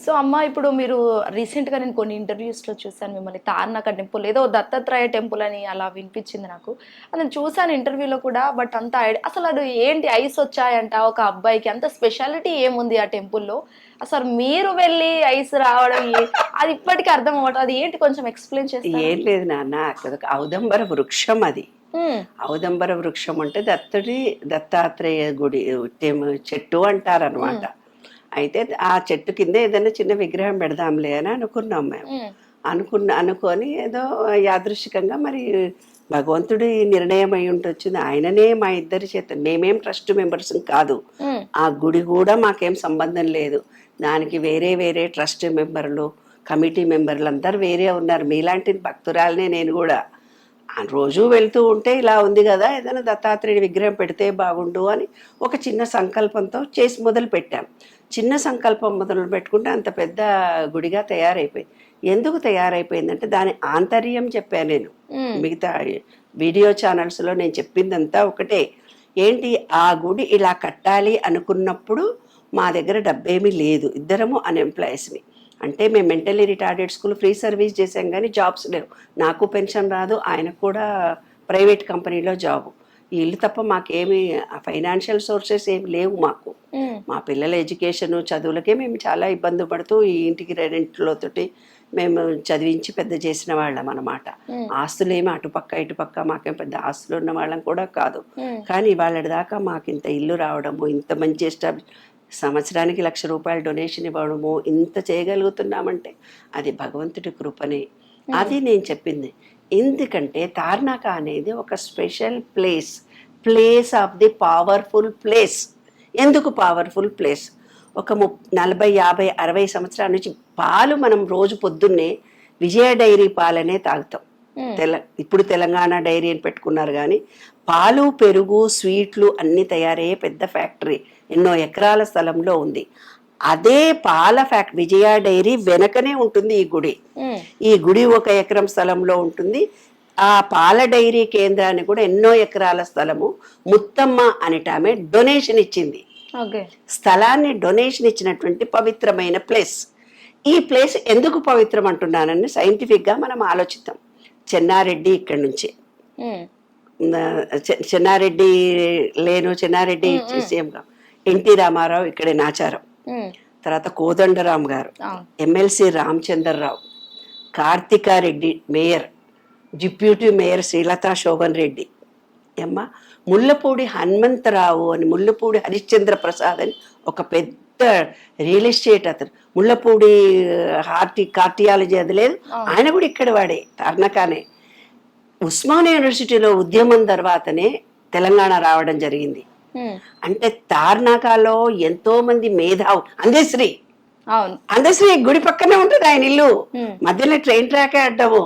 So అమ్మ, ఇప్పుడు మీరు రీసెంట్గా నేను కొన్ని ఇంటర్వ్యూస్లో చూసాను మిమ్మల్ని. తార్నాక టెంపుల్ ఏదో దత్తాత్రేయ టెంపుల్ అని అలా వినిపించింది నాకు. అది నేను చూసాను ఇంటర్వ్యూలో కూడా. బట్ అంత ఐడియా అసలు అది ఏంటి, ఐస్ వచ్చాయంట ఒక అబ్బాయికి, అంత స్పెషాలిటీ ఏముంది ఆ టెంపుల్లో? అసలు మీరు వెళ్ళి ఐస్ రావడం అది ఇప్పటికీ అర్థం అవ్వటం, అది ఏంటి కొంచెం ఎక్స్ప్లెయిన్ చేస్తారా? ఏం లేదు నాన్న, అదొక ఔదంబర వృక్షం. అది ఔదంబర వృక్షం అంటే దత్తాత్రేయ గుడి చెట్టు అంటారనమాట. అయితే ఆ చెట్టు కింద ఏదైనా చిన్న విగ్రహం పెడదాంలే అని అనుకున్నాం మేము. అనుకొని ఏదో యాదృశికంగా మరి భగవంతుడి నిర్ణయం అయి ఉంటొచ్చింది. ఆయననే మా ఇద్దరి చేత, మేమేం ట్రస్ట్ మెంబర్స్ కాదు, ఆ గుడి కూడా మాకేం సంబంధం లేదు. దానికి వేరే వేరే ట్రస్ట్ మెంబర్లు, కమిటీ మెంబర్లు అందరు వేరే ఉన్నారు. మీలాంటి భక్తురాలనే నేను కూడా. రోజు వెళ్తూ ఉంటే ఇలా ఉంది కదా, ఏదైనా దత్తాత్రేయుడి విగ్రహం పెడితే బాగుండు అని ఒక చిన్న సంకల్పంతో చేసి మొదలు పెట్టాం. చిన్న సంకల్పం మొదలు పెట్టుకుంటే అంత పెద్ద గుడిగా తయారైపోయింది. ఎందుకు తయారైపోయిందంటే దాని ఆంతర్యం చెప్పాను నేను. మిగతా వీడియో ఛానల్స్లో నేను చెప్పిందంతా ఒకటే. ఏంటి, ఆ గుడి ఇలా కట్టాలి అనుకున్నప్పుడు మా దగ్గర డబ్బేమీ లేదు, ఇద్దరము అన్ఎంప్లాయీస్ని. అంటే మేము mentally retarded school free service చేసాం కానీ జాబ్స్ లేవు. నాకు పెన్షన్ రాదు, ఆయనకు కూడా ప్రైవేట్ కంపెనీలో జాబు. ఈ ఇల్లు తప్ప మాకేమి ఫైనాన్షియల్ సోర్సెస్ ఏమి లేవు మాకు. మా పిల్లల ఎడ్యుకేషన్ చదువులకే మేము చాలా ఇబ్బంది పడుతూ ఈ ఇంటికి రెంట్లతోటి మేము చదివించి పెద్ద చేసిన వాళ్ళం అన్నమాట. ఆస్తులు ఏమి అటుపక్క ఇటుపక్క మాకేం పెద్ద ఆస్తులు ఉన్న వాళ్ళం కూడా కాదు. కానీ వాళ్ళ దాకా మాకు ఇంత ఇల్లు రావడము, ఇంత మంచి సంవత్సరానికి 1,00,000 రూపాయలు డొనేషన్ ఇవ్వడము, ఇంత చేయగలుగుతున్నామంటే అది భగవంతుడి కృపనే. అది నేను చెప్పింది. ఎందుకంటే తార్నాక అనేది ఒక special place of the powerful place. ఎందుకు పవర్ఫుల్ ప్లేస్? ఒక 40, 50, 60 సంవత్సరాల నుంచి పాలు మనం రోజు పొద్దున్నే విజయ డైరీ పాలనే తాగుతాం. ఇప్పుడు తెలంగాణ డైరీ అని పెట్టుకున్నారు కానీ పాలు, పెరుగు, స్వీట్లు అన్ని తయారయ్యే పెద్ద ఫ్యాక్టరీ ఎన్నో ఎకరాల స్థలంలో ఉంది. అదే పాల విజయ డైరీ వెనకనే ఉంటుంది ఈ గుడి. ఈ గుడి 1 ఎకరం స్థలంలో ఉంటుంది. ఆ పాల డైరీ కేంద్రాన్ని కూడా ఎన్నో ఎకరాల స్థలము ముత్తమ్మ అనేట ఆమె డొనేషన్ ఇచ్చింది. స్థలాన్ని డొనేషన్ ఇచ్చినటువంటి పవిత్రమైన ప్లేస్. ఈ ప్లేస్ ఎందుకు పవిత్రం అంటున్నానని సైంటిఫిక్ గా మనం ఆలోచిద్దాం. చెన్నారెడ్డి ఇక్కడి నుంచి, చెన్నారెడ్డి సీఎంగా, ఎన్టీ రామారావు ఇక్కడే నాచారం, తర్వాత Kodandaram garu, MLC Ramachandra Rao, Karthika Reddy mayor, deputy mayor Srilatha Shobhan Reddy, Mullapudi Hanumantha Rao అని, ముల్లపూడి హరిశ్చంద్ర ప్రసాద్ అని ఒక పెద్ద రియల్ ఎస్టేట్ అతను. ముల్లపూడి కార్టియాలజీ అది లేదు, ఆయన కూడా ఇక్కడ వాడే, తార్నాకానే. ఉస్మానియా యూనివర్సిటీలో ఉద్యమం తర్వాతనే తెలంగాణ రావడం జరిగింది. అంటే తార్నాకాలో ఎంతో మంది మేధావు, అందశ్రీ గుడి పక్కనే ఉంటుంది ఆయన ఇల్లు. మధ్యలో ట్రైన్ ట్రాక్ అడ్డము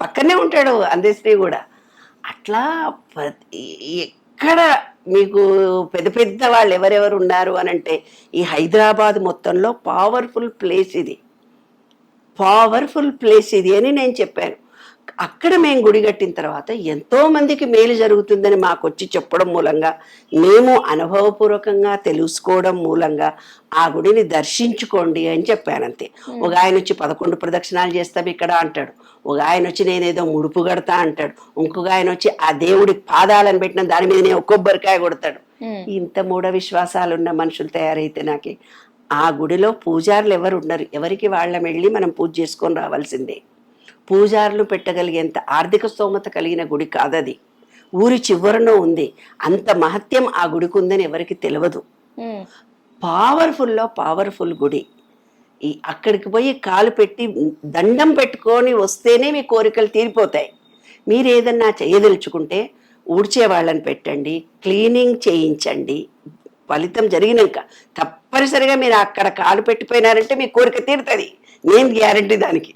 పక్కనే ఉంటాడు అందశ్రీ కూడా. అట్లా ఎక్కడ మీకు పెద్ద పెద్ద వాళ్ళు ఎవరెవరు ఉన్నారు అని అంటే ఈ హైదరాబాద్ మొత్తంలో పవర్ఫుల్ ప్లేస్ ఇది అని నేను చెప్పాను. అక్కడ మేము గుడి కట్టిన తర్వాత ఎంతో మందికి మేలు జరుగుతుందని మాకు వచ్చి చెప్పడం మూలంగా, మేము అనుభవపూర్వకంగా తెలుసుకోవడం మూలంగా ఆ గుడిని దర్శించుకోండి అని చెప్పానంతే. ఒక ఆయన వచ్చి 11 ప్రదక్షిణాలు చేస్తాం ఇక్కడ అంటాడు, ఒక ఆయన వచ్చి నేనేదో ముడుపు కడతా అంటాడు, ఇంకొక ఆయన వచ్చి ఆ దేవుడి పాదాలను పెట్టిన దాని మీద నేను కొబ్బరికాయ కొడతాడు. ఇంత మూఢ విశ్వాసాలు ఉన్న మనుషులు తయారైతే నాకే. ఆ గుడిలో పూజారులు ఎవరు ఉండరు, ఎవరికి వాళ్ళం వెళ్ళి మనం పూజ చేసుకొని రావాల్సిందే. పూజారులు పెట్టగలిగేంత ఆర్థిక స్తోమత కలిగిన గుడి కాదది. ఊరి చివరనో ఉంది. అంత మహత్యం ఆ గుడికి ఉందని ఎవరికి తెలియదు. పవర్ఫుల్ గుడి. అక్కడికి పోయి కాలు పెట్టి దండం పెట్టుకొని వస్తేనే మీ కోరికలు తీరిపోతాయి. మీరు ఏదన్నా చేయదలుచుకుంటే ఊడ్చే వాళ్ళని పెట్టండి, క్లీనింగ్ చేయించండి. ఫలితం జరిగినాక తప్పనిసరిగా మీరు అక్కడ కాలు పెట్టిపోయినారంటే మీ కోరిక తీరుతుంది. నేను గ్యారంటీ దానికి.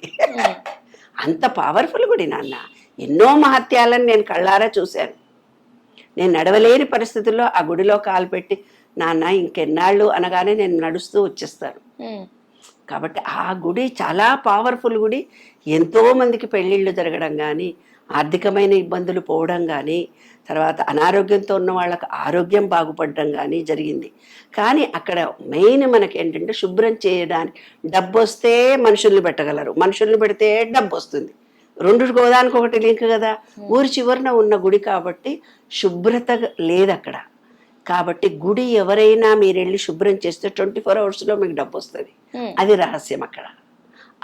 అంత పవర్ఫుల్ గుడి నాన్న. ఎన్నో మహత్యాలను నేను కళ్ళారా చూశాను. నేను నడవలేని పరిస్థితుల్లో ఆ గుడిలో కాలు పెట్టి, నాన్న ఇంకెన్నాళ్ళు అనగానే నేను నడుస్తూ వచ్చేస్తాను. కాబట్టి ఆ గుడి చాలా పవర్ఫుల్ గుడి. ఎంతో మందికి పెళ్ళిళ్ళు జరగడం కానీ, ఆర్థికమైన ఇబ్బందులు పోవడం కానీ, తర్వాత అనారోగ్యంతో ఉన్న వాళ్ళకి ఆరోగ్యం బాగుపడడం కానీ జరిగింది. కానీ అక్కడ మెయిన్ మనకి ఏంటంటే శుభ్రం చేయడానికి డబ్బు వస్తే మనుషుల్ని పెట్టగలరు, మనుషుల్ని పెడితే డబ్బు వస్తుంది. రెండు గోదానికి ఒకటి లింక్ కదా. ఊరి చివరన ఉన్న గుడి కాబట్టి శుభ్రత లేదు అక్కడ. కాబట్టి గుడి ఎవరైనా మీరు వెళ్ళి శుభ్రం చేస్తే 24 అవర్స్లో మీకు డబ్బు వస్తుంది. అది రహస్యం అక్కడ.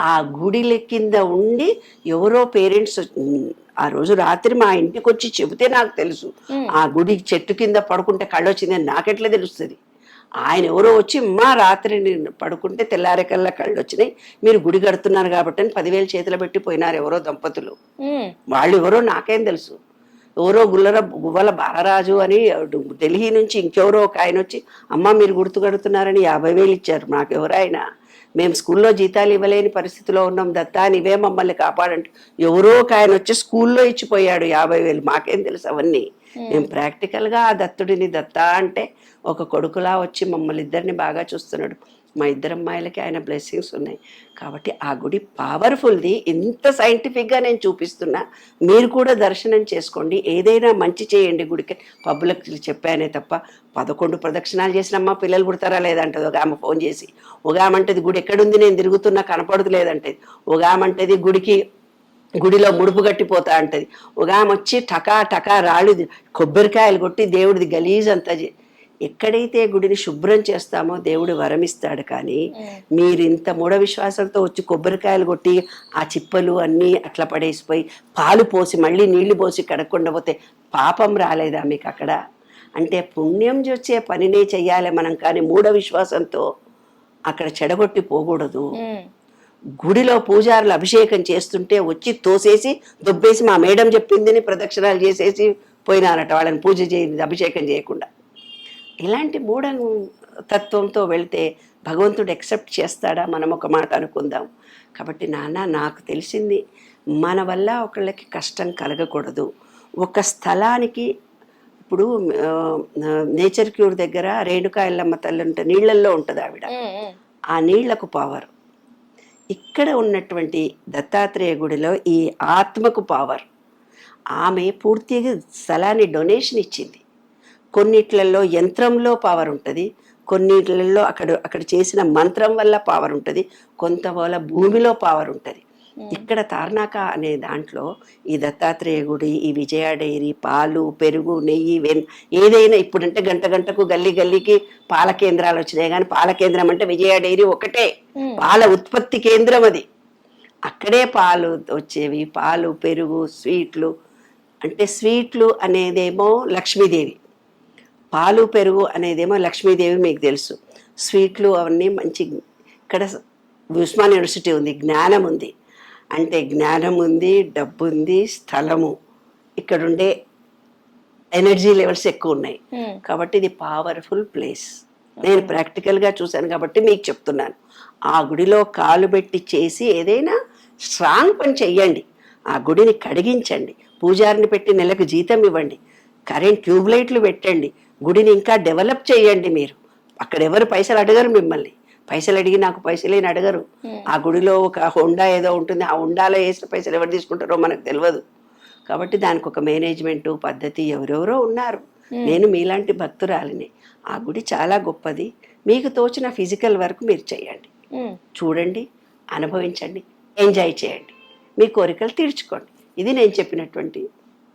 ఆ గుడిల కింద ఉండి ఎవరో పేరెంట్స్ ఆ రోజు రాత్రి మా ఇంటికి వచ్చి చెబితే నాకు తెలుసు. ఆ గుడి చెట్టు కింద పడుకుంటే కళ్ళు వచ్చిందని నాకెట్లా తెలుస్తుంది? ఆయన ఎవరో వచ్చి మా రాత్రి నేను పడుకుంటే తెల్లారేకల్లా కళ్ళు వచ్చినాయి, మీరు గుడి కడుతున్నారు కాబట్టి అని 10,000 చేతిలో పెట్టి పోయినారు ఎవరో దంపతులు. వాళ్ళు ఎవరో నాకేం తెలుసు. ఎవరో గువ్వల బాలరాజు అని ఢిల్లీ నుంచి ఇంకెవరో ఒక ఆయన వచ్చి అమ్మ మీరు గుర్తు కడుతున్నారని 50,000 ఇచ్చారు. నాకెవరో ఆయన, మేము స్కూల్లో జీతాలు ఇవ్వలేని పరిస్థితిలో ఉన్నాం దత్తా, నీవే మమ్మల్ని కాపాడంటే ఎవరో ఒక ఆయన వచ్చి స్కూల్లో ఇచ్చిపోయాడు 50,000. మాకేం తెలుసు అవన్నీ. మేము ప్రాక్టికల్గా ఆ దత్తుడిని దత్తా అంటే ఒక కొడుకులా వచ్చి మమ్మల్ని ఇద్దరిని బాగా చూస్తున్నాడు. మా ఇద్దరు అమ్మాయిలకి ఆయన బ్లెస్సింగ్స్ ఉన్నాయి. కాబట్టి ఆ గుడి పవర్ఫుల్ది. ఇంత సైంటిఫిక్గా నేను చూపిస్తున్నా, మీరు కూడా దర్శనం చేసుకోండి, ఏదైనా మంచి చేయండి గుడికి. పబ్లిక్ చెప్పానే తప్ప 11 ప్రదక్షిణాలు చేసినమ్మా పిల్లలు పుడతారా లేదంటది ఒక ఆమె ఫోన్ చేసి. ఒక ఆమె అంటది గుడి ఎక్కడుంది నేను తిరుగుతున్నా కనపడదు లేదంటది. ఒక ఆమె అంటది గుడిలో ముడుపు కట్టిపోతా అంటది. ఒక ఆమె వచ్చి టకా టకా రాళ్ళు కొబ్బరికాయలు కొట్టి దేవుడిది గలీజ్ అంతా ఎక్కడైతే గుడిని శుభ్రం చేస్తామో దేవుడు వరమిస్తాడు. కానీ మీరు ఇంత మూఢ విశ్వాసంతో వచ్చి కొబ్బరికాయలు కొట్టి ఆ చిప్పలు అన్నీ అట్లా పడేసిపోయి పాలు పోసి మళ్ళీ నీళ్లు పోసి కడగకుండా పోతే పాపం రాలేదా మీకు అక్కడ? అంటే పుణ్యం వచ్చే పనినే చెయ్యాలి మనం, కానీ మూఢ విశ్వాసంతో అక్కడ చెడగొట్టి పోకూడదు. గుడిలో పూజారులు అభిషేకం చేస్తుంటే వచ్చి తోసేసి దొబ్బేసి మా మేడం చెప్పిందని ప్రదక్షిణాలు చేసేసి పోయినారట, వాళ్ళని పూజ చేయ అభిషేకం చేయకుండా. ఇలాంటి మూఢ తత్వంతో వెళ్తే భగవంతుడు ఎక్సెప్ట్ చేస్తాడా? మనం ఒక మాట అనుకుందాం. కాబట్టి నాన్న నాకు తెలిసింది, మన వల్ల ఒకళ్ళకి కష్టం కలగకూడదు. ఒక స్థలానికి ఇప్పుడు నేచర్ క్యూర్ దగ్గర రేణుకా ఎల్లమ్మ తల్లి ఉంటే నీళ్లల్లో ఉంటుంది ఆవిడ, ఆ నీళ్లకు పవర్. ఇక్కడ ఉన్నటువంటి దత్తాత్రేయ గుడిలో ఈ ఆత్మకు పవర్. ఆమె పూర్తిగా స్థలాన్ని డొనేషన్ ఇచ్చింది. కొన్నిట్లలో యంత్రంలో పవర్ ఉంటుంది, కొన్నిట్లలో అక్కడ చేసిన మంత్రం వల్ల పవర్ ఉంటుంది, కొంత వల్ల భూమిలో పవర్ ఉంటుంది. ఇక్కడ తార్నాక అనే దాంట్లో ఈ దత్తాత్రేయ గుడి, ఈ విజయ డైరీ, పాలు పెరుగు నెయ్యి ఏదైనా ఇప్పుడంటే గంటకు గల్లీకి పాల కేంద్రాలు వచ్చినాయి. కానీ పాల కేంద్రం అంటే విజయ డైరీ ఒకటే, పాల ఉత్పత్తి కేంద్రం అది. అక్కడే పాలు వచ్చేవి, పాలు పెరుగు స్వీట్లు. అంటే స్వీట్లు అనేదేమో లక్ష్మీదేవి, పాలు పెరుగు అనేదేమో లక్ష్మీదేవి మీకు తెలుసు. స్వీట్లు అవన్నీ మంచి. ఇక్కడ ఉస్మాన్ యూనివర్సిటీ ఉంది, జ్ఞానం ఉంది. అంటే జ్ఞానం ఉంది, డబ్బు ఉంది, స్థలము, ఇక్కడ ఉండే ఎనర్జీ లెవెల్స్ ఎక్కువ ఉన్నాయి. కాబట్టి ఇది పవర్ఫుల్ ప్లేస్. నేను ప్రాక్టికల్గా చూశాను కాబట్టి మీకు చెప్తున్నాను. ఆ గుడిలో కాలు పెట్టి చేసి ఏదైనా స్ట్రాంగ్ పని చెయ్యండి. ఆ గుడిని కడిగించండి, పూజారిని పెట్టి నెలకు జీతం ఇవ్వండి, కరెంట్ ట్యూబ్లైట్లు పెట్టండి, గుడిని ఇంకా డెవలప్ చేయండి. మీరు అక్కడ ఎవరు పైసలు అడగరు మిమ్మల్ని, పైసలు అడిగి నాకు పైసలేని అడగరు. ఆ గుడిలో ఒక హోండా ఏదో ఉంటుంది, ఆ హోండాలో వేసిన పైసలు ఎవరు తీసుకుంటారో మనకు తెలియదు. కాబట్టి దానికి ఒక మేనేజ్మెంటు పద్ధతి ఎవరెవరో ఉన్నారు. నేను మీలాంటి భక్తురాలిని. ఆ గుడి చాలా గొప్పది. మీకు తోచిన ఫిజికల్ వర్క్ మీరు చేయండి, చూడండి, అనుభవించండి, ఎంజాయ్ చేయండి, మీ కోరికలు తీర్చుకోండి. ఇది నేను చెప్పినటువంటి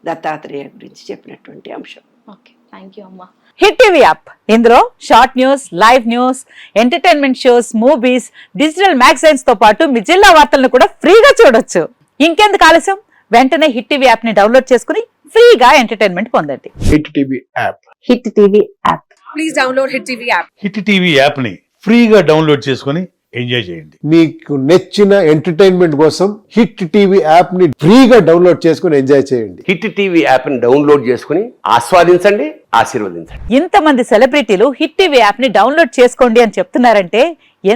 దత్తాత్రేయ గురించి చెప్పినటువంటి అంశం. ఓకే, థ్యాంక్ యూ అమ్మా. హిట్ టీవీ యాప్, ఇందులో short news, live news, entertainment shows, movies, digital magazines తో పాటు మీ జిల్లా వార్తలను కూడా ఫ్రీగా చూడొచ్చు. ఇంకెందుకు ఆలస్యం, వెంటనే హిట్ టీవీ యాప్ ని డౌన్లోడ్ చేసుకుని ఫ్రీగా ఎంటర్టైన్మెంట్ పొందండి. Hit TV app. Hit TV app. Please download hit TV app. Hit TV app ని ఫ్రీగా డౌన్లోడ్ చేసుకుని ఎంజాయ్ చేయండి. మీకు నచ్చిన ఎంటర్టైన్మెంట్ కోసం హిట్ టీవీ యాప్ ని ఫ్రీగా డౌన్లోడ్ చేసుకుని ఎంజాయ్ చేయండి. హిట్ టీవీ యాప్ ని డౌన్లోడ్ చేసుకుని ఆస్వాదించండి, ఆశీర్వదించండి. ఇంతమంది సెలబ్రిటీలు హిట్ టీవీ యాప్ ని డౌన్లోడ్ చేసుకోండి అని చెప్తున్నారంటే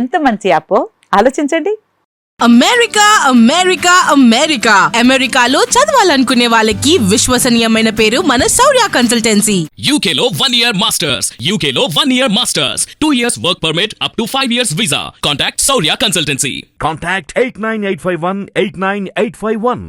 ఎంత మంచి యాప్ ఆలోచించండి. అమెరికా అమెరికా అమెరికా అమెరికాలో చదవాలనుకునే వాళ్ళకి విశ్వసనీయమైన పేరు మన శౌర్య కన్సల్టెన్సీ. UK లో 1 year masters. UK లో 1 year masters. 2 years work permit up to 5 years visa. Contact Saurya Consultancy. Contact 89851 89851.